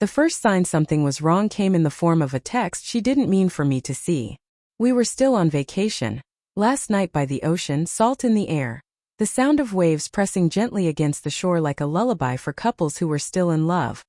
The first sign something was wrong came in the form of a text she didn't mean for me to see. We were still on vacation. Last night by the ocean, salt in the air. The sound of waves pressing gently against the shore like a lullaby for couples who were still in love.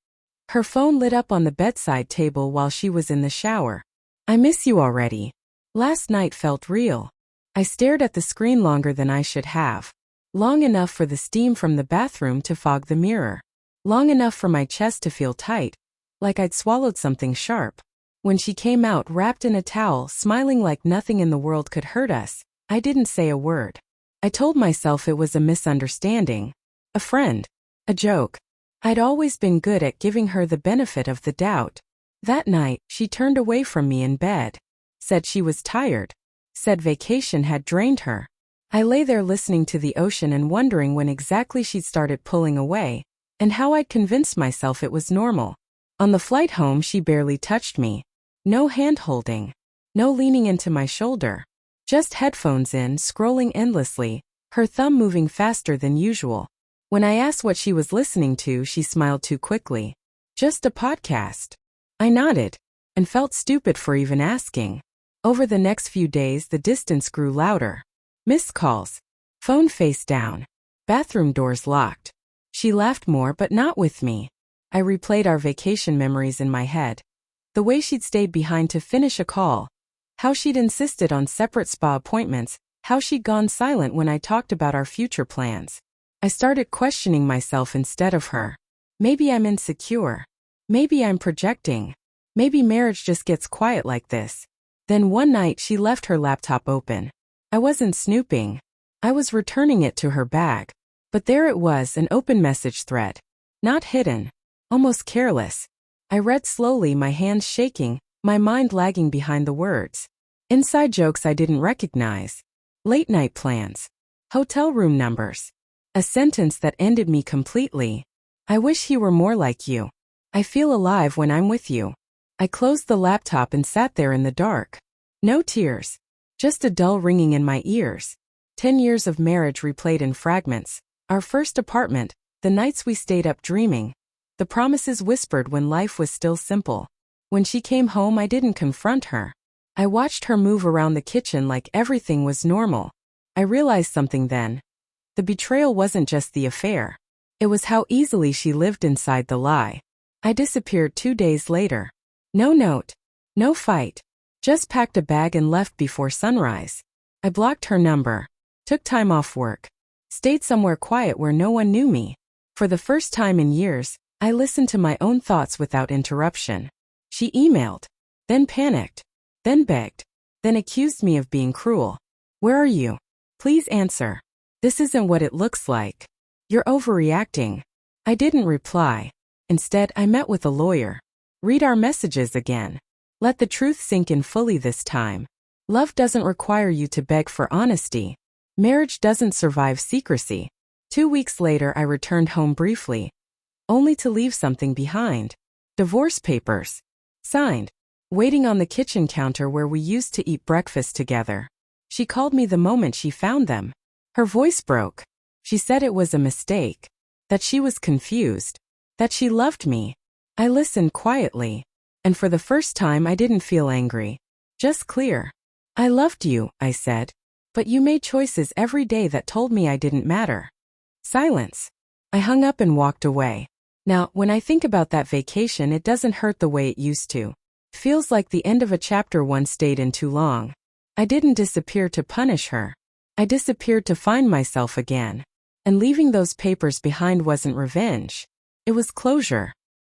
Her phone lit up on the bedside table while she was in the shower. I miss you already. Last night felt real. I stared at the screen longer than I should have. Long enough for the steam from the bathroom to fog the mirror. Long enough for my chest to feel tight, like I'd swallowed something sharp. When she came out wrapped in a towel, smiling like nothing in the world could hurt us, I didn't say a word. I told myself it was a misunderstanding. A friend. A joke. I'd always been good at giving her the benefit of the doubt. That night, she turned away from me in bed. Said she was tired. Said vacation had drained her. I lay there listening to the ocean and wondering when exactly she'd started pulling away, and how I'd convinced myself it was normal. On the flight home, she barely touched me. No hand-holding. No leaning into my shoulder. Just headphones in, scrolling endlessly, her thumb moving faster than usual. When I asked what she was listening to, she smiled too quickly. Just a podcast. I nodded, and felt stupid for even asking. Over the next few days, the distance grew louder. Missed calls. Phone face down. Bathroom doors locked. She laughed more, but not with me. I replayed our vacation memories in my head. The way she'd stayed behind to finish a call. How she'd insisted on separate spa appointments. How she'd gone silent when I talked about our future plans. I started questioning myself instead of her. Maybe I'm insecure. Maybe I'm projecting. Maybe marriage just gets quiet like this. Then one night she left her laptop open. I wasn't snooping. I was returning it to her bag. But there it was, an open message thread. Not hidden. Almost careless. I read slowly, my hands shaking, my mind lagging behind the words. Inside jokes I didn't recognize. Late night plans. Hotel room numbers. A sentence that ended me completely. I wish he were more like you. I feel alive when I'm with you. I closed the laptop and sat there in the dark. No tears. Just a dull ringing in my ears. 10 years of marriage replayed in fragments. Our first apartment, the nights we stayed up dreaming. The promises whispered when life was still simple. When she came home, I didn't confront her. I watched her move around the kitchen like everything was normal. I realized something then. The betrayal wasn't just the affair. It was how easily she lived inside the lie. I disappeared 2 days later. No note. No fight. Just packed a bag and left before sunrise. I blocked her number. Took time off work. Stayed somewhere quiet where no one knew me. For the first time in years, I listened to my own thoughts without interruption. She emailed. Then panicked. Then begged. Then accused me of being cruel. Where are you? Please answer. This isn't what it looks like. You're overreacting. I didn't reply. Instead, I met with a lawyer. Read our messages again. Let the truth sink in fully this time. Love doesn't require you to beg for honesty. Marriage doesn't survive secrecy. 2 weeks later, I returned home briefly, only to leave something behind. Divorce papers. Signed. Waiting on the kitchen counter where we used to eat breakfast together. She called me the moment she found them. Her voice broke. She said it was a mistake. That she was confused. That she loved me. I listened quietly. And for the first time I didn't feel angry. Just clear. I loved you, I said. But you made choices every day that told me I didn't matter. Silence. I hung up and walked away. Now, when I think about that vacation, it doesn't hurt the way it used to. It feels like the end of a chapter one stayed in too long. I didn't disappear to punish her. I disappeared to find myself again. And leaving those papers behind wasn't revenge. It was closure.